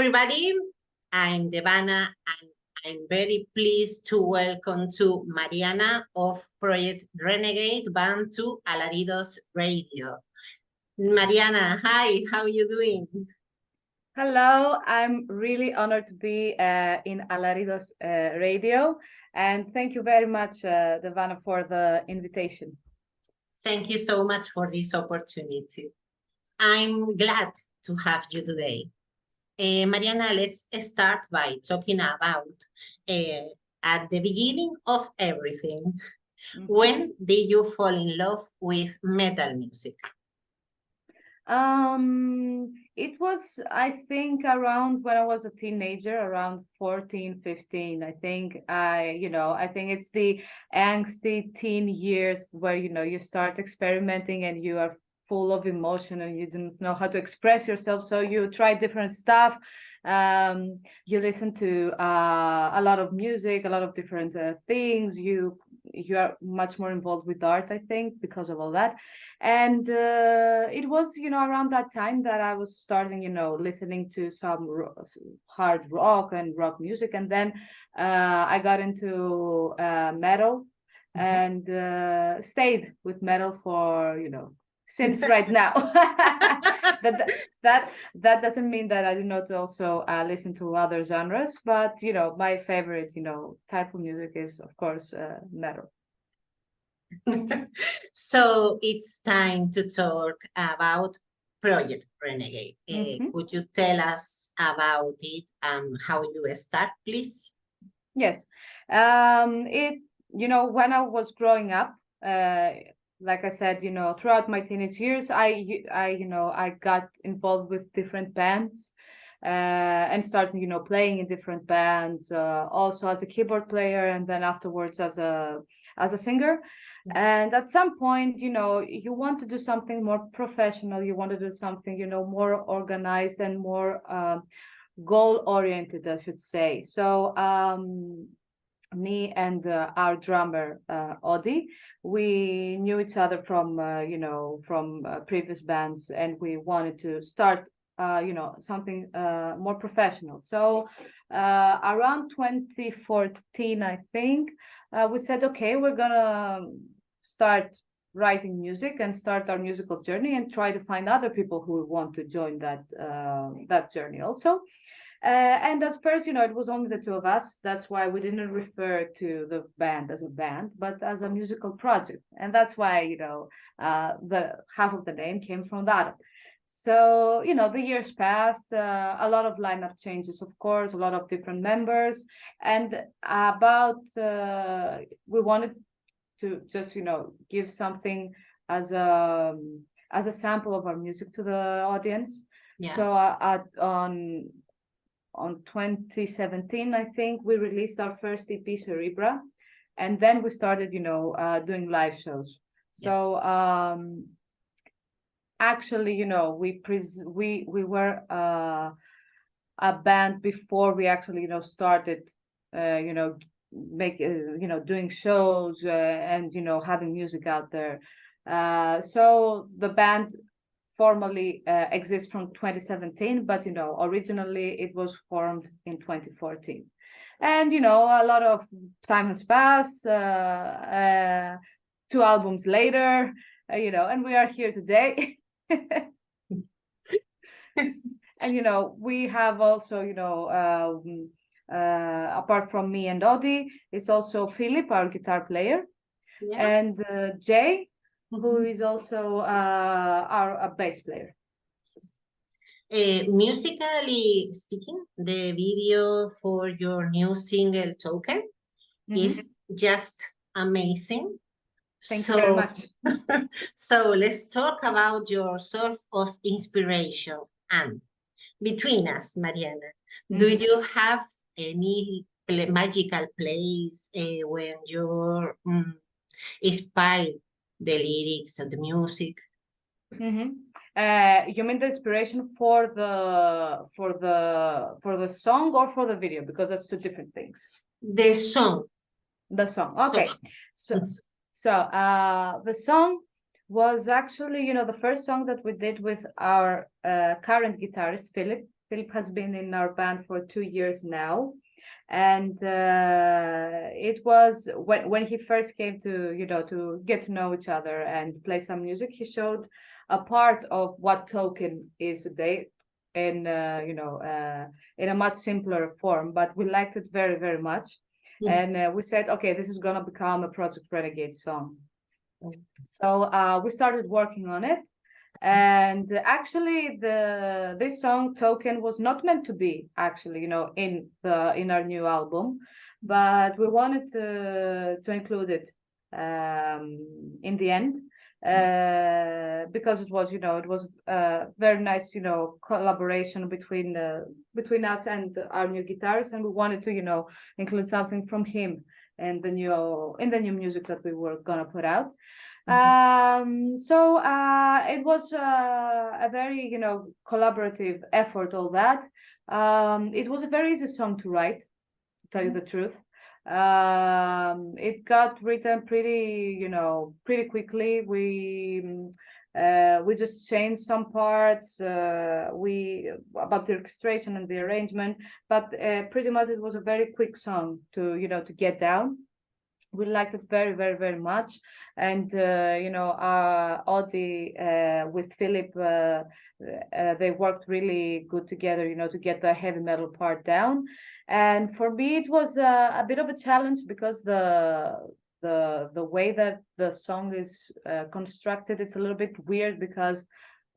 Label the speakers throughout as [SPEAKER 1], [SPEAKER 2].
[SPEAKER 1] everybody. I'm Devana, and I'm very pleased to welcome to Mariana of Project Renegade band to Alaridos Radio. Mariana, hi, how are you doing?
[SPEAKER 2] Hello, I'm really honored to be in Alaridos Radio, and thank you very much, Devana, for the invitation.
[SPEAKER 1] Thank you so much for this opportunity. I'm glad to have you today. Mariana, let's start by talking about at the beginning of everything. When did you fall in love with metal music?
[SPEAKER 2] It was, I think, around when I was a teenager, around 14, 15. I think I think it's the angsty teen years where, you start experimenting and you are full of emotion and you don't know how to express yourself. So you try different stuff. You listen to a lot of music, a lot of different things. You are much more involved with art, I think, because of all that. And it was, around that time that I was starting, listening to some hard rock and rock music. And then I got into metal and stayed with metal for, since right now. that doesn't mean that I do not also listen to other genres, but my favorite type of music is, of course, metal.
[SPEAKER 1] So it's time to talk about Project Renegade. Could you tell us about it and how you start, please?
[SPEAKER 2] Yes. When I was growing up, like I said, throughout my teenage years, I got involved with different bands and started, playing in different bands, also as a keyboard player, and then afterwards as a singer. And at some point, you want to do something more professional. You want to do something, more organized and more goal-oriented, I should say. So me and our drummer Odi, we knew each other from previous bands, and we wanted to start something more professional. So around 2014, I think, we said, okay, we're gonna start writing music and start our musical journey and try to find other people who want to join that journey also. And at first, it was only the two of us. That's why we didn't refer to the band as a band, but as a musical project. And that's why, the half of the name came from that. So, the years passed, a lot of lineup changes, of course, a lot of different members. And we wanted to just, give something as a sample of our music to the audience. Yeah. So on 2017, I think, we released our first EP, Cerebra, and then we started, doing live shows. Yes. So actually, we were a band before we actually, started, doing shows and having music out there. So the band formally exists from 2017, but originally it was formed in 2014. And a lot of time has passed, 2 albums later, and we are here today. And we have also apart from me and Odi, it's also Philip, our guitar player. Yeah. And Jay, who is also our bass player.
[SPEAKER 1] Musically speaking, the video for your new single Token is just amazing.
[SPEAKER 2] Thank you very much.
[SPEAKER 1] So let's talk about your source of inspiration. And between us, Mariana, do you have any magical place when you're inspired the lyrics and the music?
[SPEAKER 2] You mean the inspiration for the song or for the video? Because that's 2 different things.
[SPEAKER 1] The song.
[SPEAKER 2] The song. Okay. So the song was actually, the first song that we did with our current guitarist, Philip. Philip has been in our band for 2 years now. And it was when he first came to, to get to know each other and play some music, he showed a part of what Token is today in, in a much simpler form, but we liked it very, very much. And we said, okay, this is going to become a Project Renegade song. So we started working on it. And actually, this song Token was not meant to be actually, in our new album, but we wanted to include it in the end because it was, it was a very nice, collaboration between us and our new guitarist, and we wanted to, include something from him in the new music that we were gonna put out. So it was a very, collaborative effort, all that. It was a very easy song to write, to tell you the truth. It got written pretty quickly. We just changed some parts about the orchestration and the arrangement, but pretty much it was a very quick song to to get down. We liked it very, very, very much. And, Audie with Philip, they worked really good together, to get the heavy metal part down. And for me, it was a bit of a challenge because the way that the song is constructed, it's a little bit weird because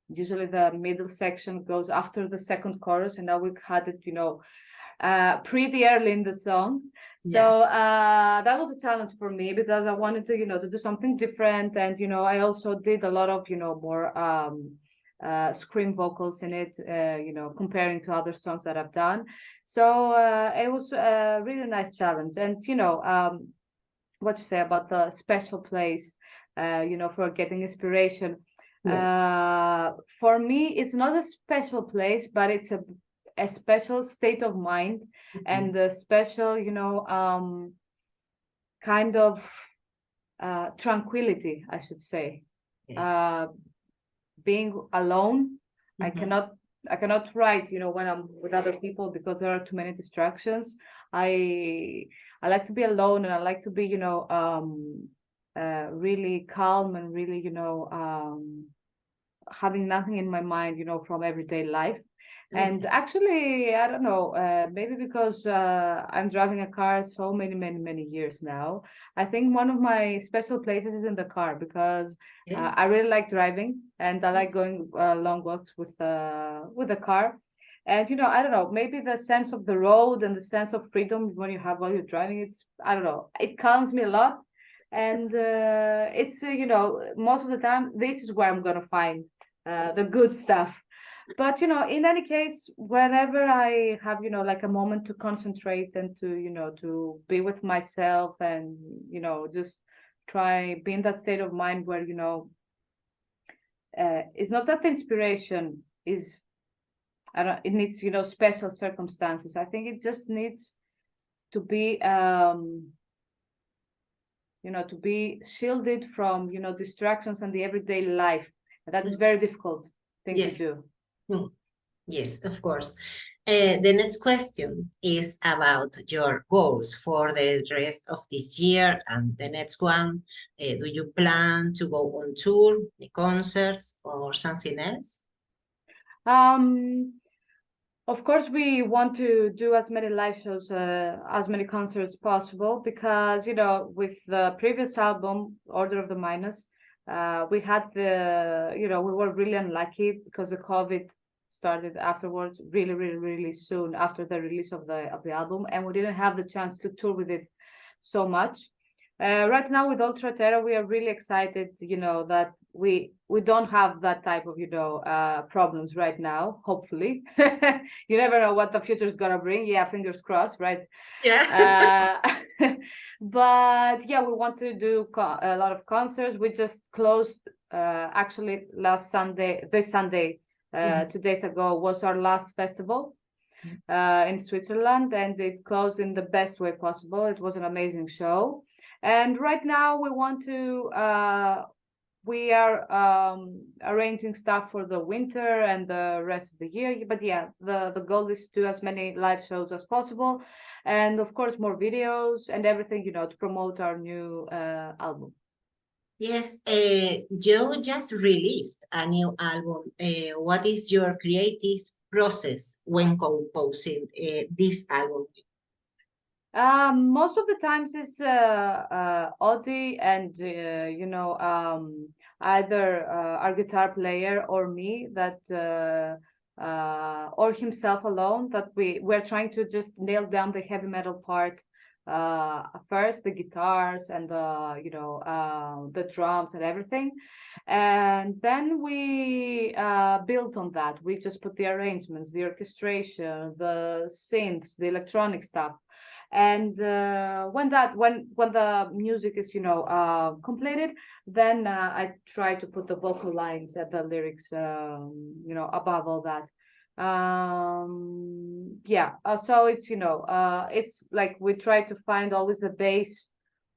[SPEAKER 2] usually the middle section goes after the second chorus, and now we had it, pretty early in the song. So that was a challenge for me because I wanted to, to do something different. And, I also did a lot of, more scream vocals in it, comparing to other songs that I've done. So it was a really nice challenge. And, what you say about the special place, for getting inspiration. For me, it's not a special place, but it's a special state of mind and a special, kind of tranquility, I should say. Being alone, I cannot write, when I'm with other people because there are too many distractions. I like to be alone, and I like to be, really calm and really, having nothing in my mind, from everyday life. And actually, I don't know, maybe because I'm driving a car so many years now, I think one of my special places is in the car because I really like driving and I like going long walks with the car. And, I don't know, maybe the sense of the road and the sense of freedom when you have while you're driving, it's, I don't know, it calms me a lot. And it's, most of the time, this is where I'm going to find the good stuff. But, in any case, whenever I have, like a moment to concentrate and to, to be with myself and, just try be in that state of mind where, it's not that the inspiration is, it needs, special circumstances. I think it just needs to be, to be shielded from, distractions and the everyday life. That is very difficult thing to do.
[SPEAKER 1] Yes, of course. The next question is about your goals for the rest of this year and the next one. Do you plan to go on tour, the concerts, or something else?
[SPEAKER 2] Of course, we want to do as many live shows, as many concerts as possible, because, with the previous album, Order of the Minus, we had we were really unlucky because the COVID started afterwards, really soon after the release of the album, and we didn't have the chance to tour with it so much. Right now with Ultra Terra, we are really excited, that we don't have that type of, problems right now, hopefully. You never know what the future is gonna bring. Yeah, fingers crossed, right?
[SPEAKER 1] Yeah.
[SPEAKER 2] But yeah, we want to do a lot of concerts. We just closed, actually this Sunday, 2 days ago, was our last festival in Switzerland, and it closed in the best way possible. It was an amazing show. And right now we want to we are arranging stuff for the winter and the rest of the year. But yeah, the goal is to do as many live shows as possible, and of course more videos and everything, to promote our new album.
[SPEAKER 1] Yes, you just released a new album. What is your creative process when composing this album?
[SPEAKER 2] Most of the times it's Audie and either our guitar player or me that or himself alone, that we're trying to just nail down the heavy metal part first, the guitars and the drums and everything, and then we build on that. We just put the arrangements, the orchestration, the synths, the electronic stuff. And when the music is completed, then I try to put the vocal lines and the lyrics above all that. So it's like we try to find always the base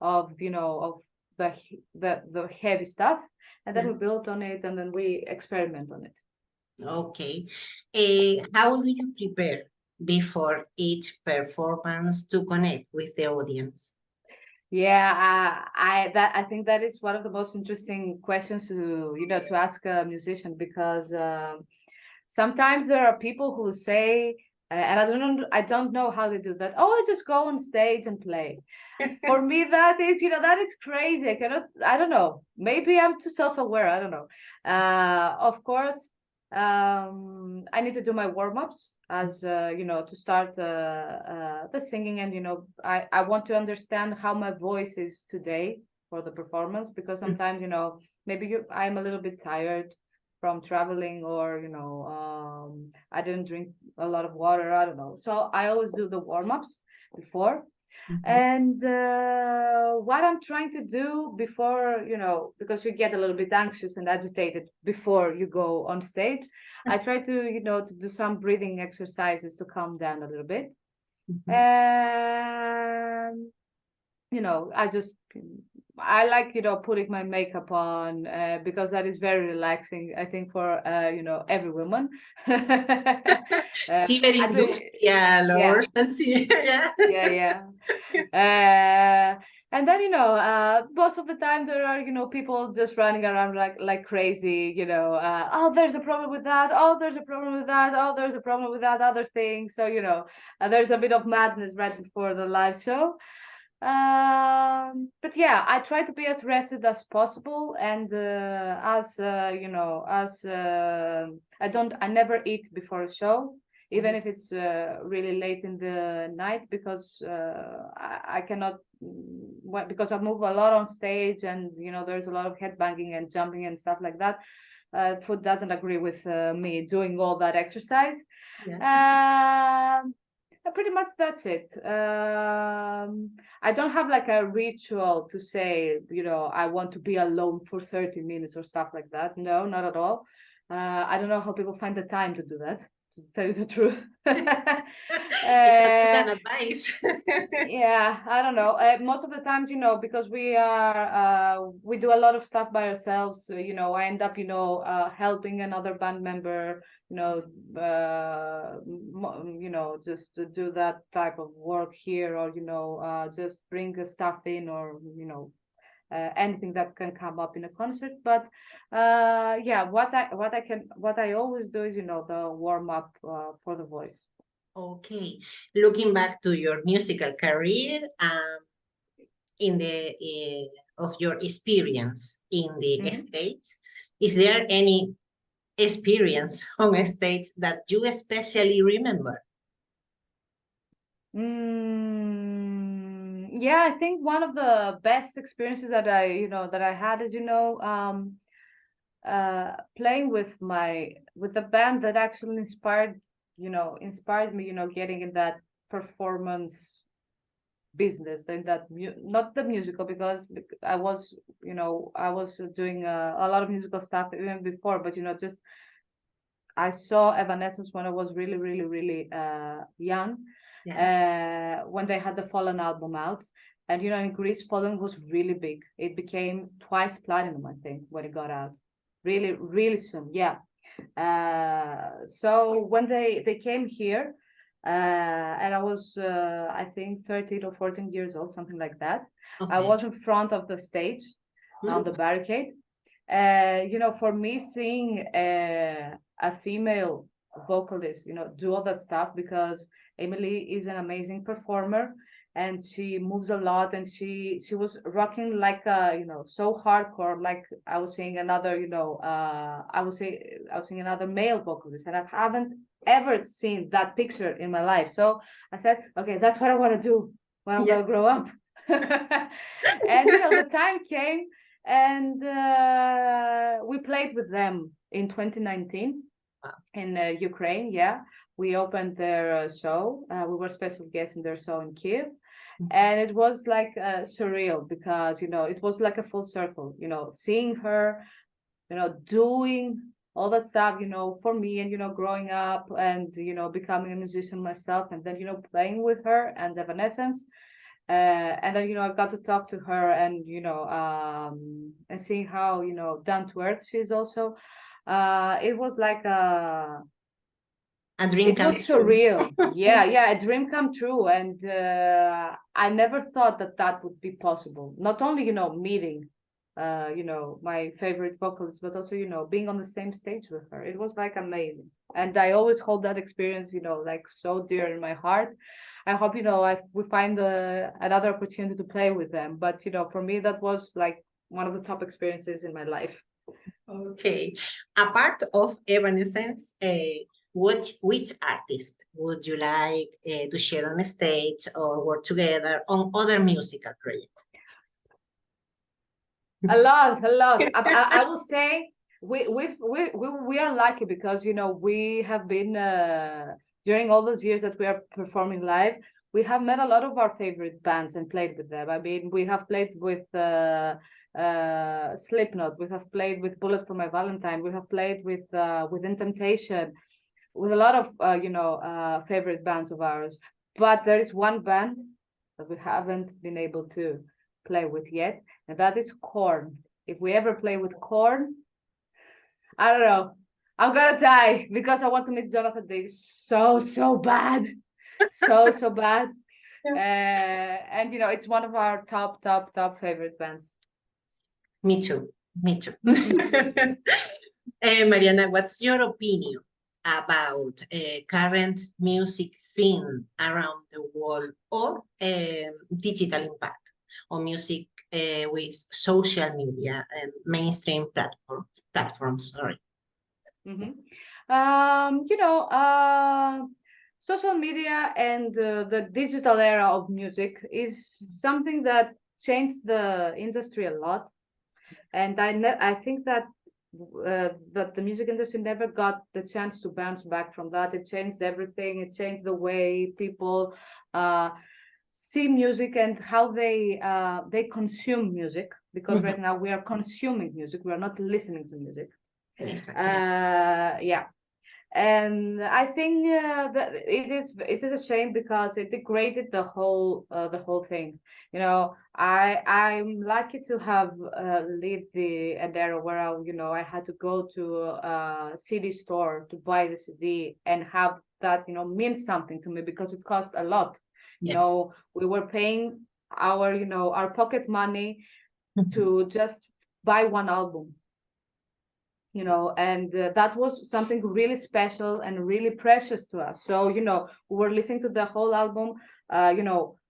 [SPEAKER 2] of of the heavy stuff, and then we build on it, and then we experiment on it.
[SPEAKER 1] Okay. How do you prepare before each performance to connect with the audience?
[SPEAKER 2] Yeah, I think that is one of the most interesting questions to ask a musician, because sometimes there are people who say, and I don't know how they do that. Oh, I just go on stage and play. For me, that is crazy. I don't know. Maybe I'm too self-aware. I don't know. Of course, I need to do my warm-ups as to start the singing, and I want to understand how my voice is today for the performance, because sometimes maybe I'm a little bit tired from traveling, or I didn't drink a lot of water, I don't know. So I always do the warm-ups before. And what I'm trying to do before, because you get a little bit anxious and agitated before you go on stage, I try to, to do some breathing exercises to calm down a little bit. And, I like, putting my makeup on because that is very relaxing, I think, for, every woman.
[SPEAKER 1] Sí, very industrial or something.
[SPEAKER 2] Yeah. And then most of the time there are people just running around like crazy. Oh, there's a problem with that. Oh, there's a problem with that. Oh, there's a problem with that other thing. So there's a bit of madness right before the live show. But yeah, I try to be as rested as possible, and I never eat before a show, even if it's really late in the night, because I cannot, because I move a lot on stage, and there's a lot of headbanging and jumping and stuff like that. Food doesn't agree with me doing all that exercise. Pretty much that's it. I don't have like a ritual to say, I want to be alone for 30 minutes or stuff like that. No, not at all. I don't know how people find the time to do that, to tell you the truth.
[SPEAKER 1] It's an advice.
[SPEAKER 2] Yeah, I don't know. Most of the times, because we do a lot of stuff by ourselves. I end up, helping another band member, just to do that type of work here, or just bring the stuff in, or anything that can come up in a concert. But what I always do is the warm up for the voice.
[SPEAKER 1] Okay, looking back to your musical career, in the of your experience in the States, is there any experience on a stage that you especially remember?
[SPEAKER 2] Yeah, I think one of the best experiences that I had is playing with the band that actually inspired me, getting in that performance business, and that not the musical, because I was doing a lot of musical stuff even before, but just I saw Evanescence when I was really, really, really young, when they had the Fallen album out. And in Greece, following was really big. It became twice platinum, I think, when it got out. Really, really soon, yeah. So when they came here, and I was, I think, 13 or 14 years old, something like that.
[SPEAKER 1] Okay.
[SPEAKER 2] I was in front of the stage on the barricade. For me, seeing a female vocalist, do all that stuff, because Emily is an amazing performer, and she moves a lot, and she was rocking like so hardcore, like I was seeing another I was seeing another male vocalist, and I haven't ever seen that picture in my life. So I said, okay, that's what I want to do when I'm gonna grow up. And the time came, and we played with them in 2019 in Ukraine. Yeah, we opened their show. We were special guests in their show in Kiev. And it was like surreal, because it was like a full circle, seeing her doing all that stuff for me, and growing up, and becoming a musician myself, and then playing with her and Evanescence, and then I got to talk to her, and and seeing how down to earth she is also. It was like
[SPEAKER 1] a dream come true.
[SPEAKER 2] It was surreal. Yeah, a dream come true. And I never thought that would be possible. Not only, meeting, my favorite vocalist, but also, being on the same stage with her. It was like amazing. And I always hold that experience, like so dear in my heart. I hope, we find another opportunity to play with them. But, for me, that was like one of the top experiences in my life.
[SPEAKER 1] Okay. Apart of Evanescence, which artist would you like to share on stage or work together on other musical projects?
[SPEAKER 2] A lot. I will say we are lucky, because we have been during all those years that we are performing live, we have met a lot of our favorite bands and played with them. I mean, we have played with Slipknot, we have played with For My Valentine, we have played with In Temptation, with a lot of favorite bands of ours. But there is one band that we haven't been able to play with yet, and that is Korn. If we ever play with Korn, I don't know, I'm gonna die, because I want to meet Jonathan Davis so bad. so bad. And it's one of our top favorite bands.
[SPEAKER 1] Me too. Mariana, what's your opinion about current music scene around the world, or digital impact on music with social media and mainstream platforms? Sorry.
[SPEAKER 2] Social media and the digital era of music is something that changed the industry a lot, and I think that the music industry never got the chance to bounce back from that. It changed everything. It changed the way people see music and how they consume music, because right now we are consuming music, we are not listening to music.
[SPEAKER 1] Exactly.
[SPEAKER 2] Yeah. And I think that it is a shame, because it degraded the whole thing. I'm lucky to have lived an era where I had to go to a CD store to buy the CD and have that mean something to me, because it cost a lot. We were paying our pocket money to just buy one album. And that was something really special and really precious to us. So, we were listening to the whole album,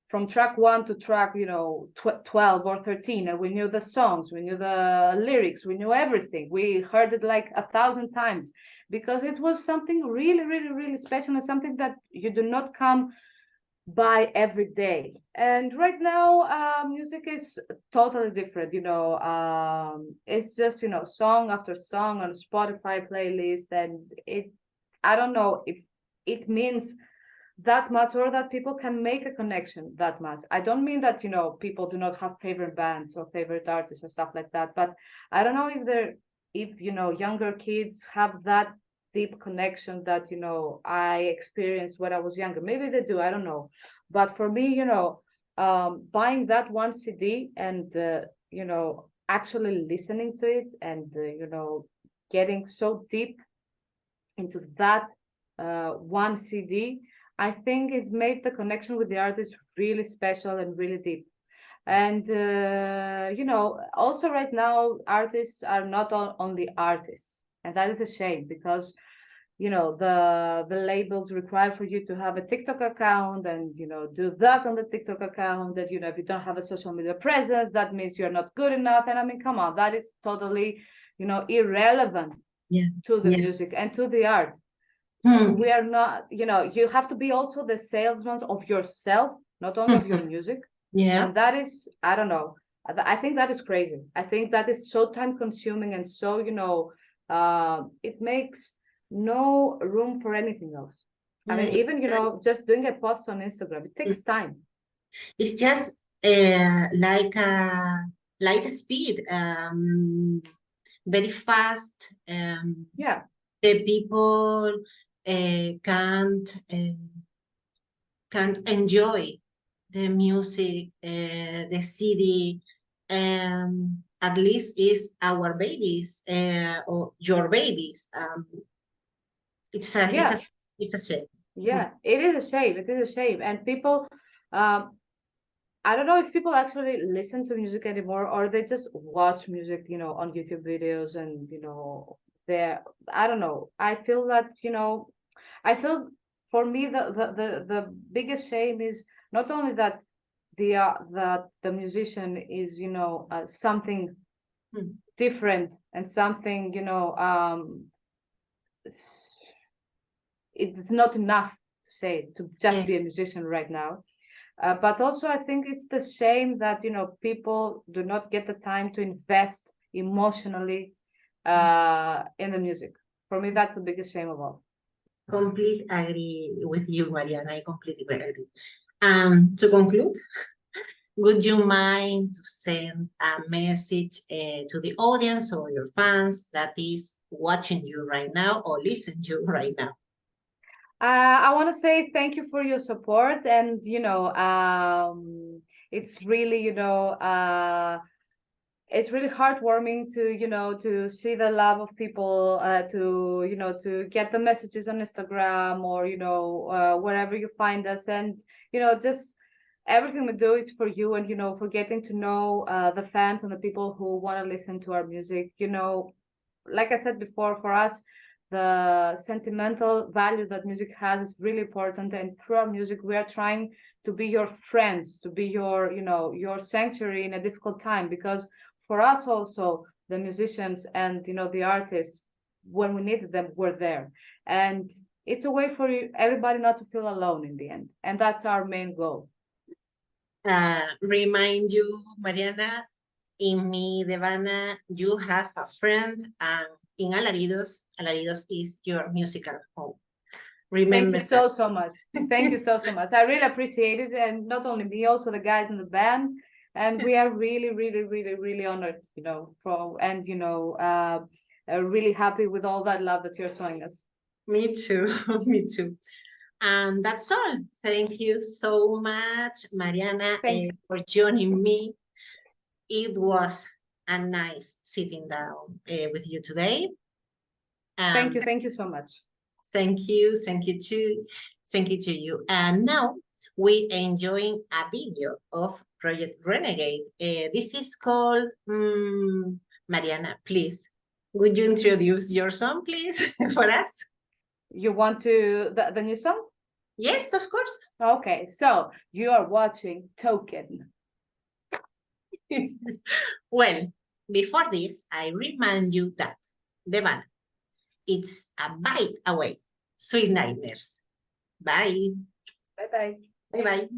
[SPEAKER 2] from track 1 to track, 12 or 13, and we knew the songs, we knew the lyrics, we knew everything. We heard it like 1,000 times, because it was something really, really, really special, and something that you do not come by every day. And right now music is totally different. It's just song after song on Spotify playlist, and I don't know if it means that much, or that people can make a connection that much. I don't mean that people do not have favorite bands or favorite artists or stuff like that, but I don't know if younger kids have that deep connection that I experienced when I was younger. Maybe they do, I don't know. But for me, buying that one CD and you know, actually listening to it and you know, getting so deep into that one CD, I think it made the connection with the artist really special and really deep. And you know, also right now artists are not only artists, and that is a shame, because you know, the labels require for you to have a TikTok account and, you know, do that on the TikTok account, that, you know, if you don't have a social media presence, that means you're not good enough. And I mean, come on, that is totally, you know, irrelevant to the music and to the art. We are not, you know, you have to be also the salesman of yourself, not only of your music. And that is, I don't know, I think that is crazy. I think that is so time consuming and so, you know, it makes no room for anything else. I mean, even, you know, just doing a post on Instagram, it takes time.
[SPEAKER 1] It's just like a light speed, very fast. The people can't enjoy the music, the CD. At least is our babies or your babies. It's a shame.
[SPEAKER 2] Yeah, it is a shame. It is a shame. And people, I don't know if people actually listen to music anymore, or they just watch music, you know, on YouTube videos, and, you know, I don't know. I feel that, you know, I feel for me the biggest shame is not only that the musician is, you know, something different and something, you know, it's not enough to say to just be a musician right now. But also I think it's the shame that, you know, people do not get the time to invest emotionally in the music. For me, that's the biggest shame of all.
[SPEAKER 1] Completely agree with you, Mariana. I completely agree. To conclude, would you mind to send a message to the audience or your fans that is watching you right now or listening to you right now?
[SPEAKER 2] I want to say thank you for your support, and, you know, it's really, you know, it's really heartwarming to, you know, to see the love of people, to, you know, to get the messages on Instagram or, you know, wherever you find us. And, you know, just everything we do is for you, and, you know, for getting to know the fans and the people who want to listen to our music. You know, like I said before, for us, the sentimental value that music has is really important. And through our music, we are trying to be your friends, to be your, you know, your sanctuary in a difficult time, because for us also, the musicians and, you know, the artists, when we needed them, were there. And it's a way for everybody not to feel alone in the end. And that's our main goal.
[SPEAKER 1] Remind you, Mariana, in Mi Devana, you have a friend, and in Alaridos is your musical home. Remember
[SPEAKER 2] Thank you so much. Thank you so much. I really appreciate it. And not only me, also the guys in the band. And we are really, really, really, really honored, you know, and, you know, really happy with all that love that you're showing us.
[SPEAKER 1] Me too. Me too. And that's all. Thank you so much, Mariana, for joining me. It was a nice sitting down with you today.
[SPEAKER 2] Thank you so much.
[SPEAKER 1] Thank you to you. And now we enjoying a video of Project Renegade. This is called Mariana. Please, would you introduce your song, please, for us?
[SPEAKER 2] You want to the new song?
[SPEAKER 1] Yes, of course.
[SPEAKER 2] Okay, so you are watching Token.
[SPEAKER 1] Well, before this, I remind you that the band, it's a bite away. Sweet nightmares. Bye.
[SPEAKER 2] Bye-bye.
[SPEAKER 1] Bye-bye.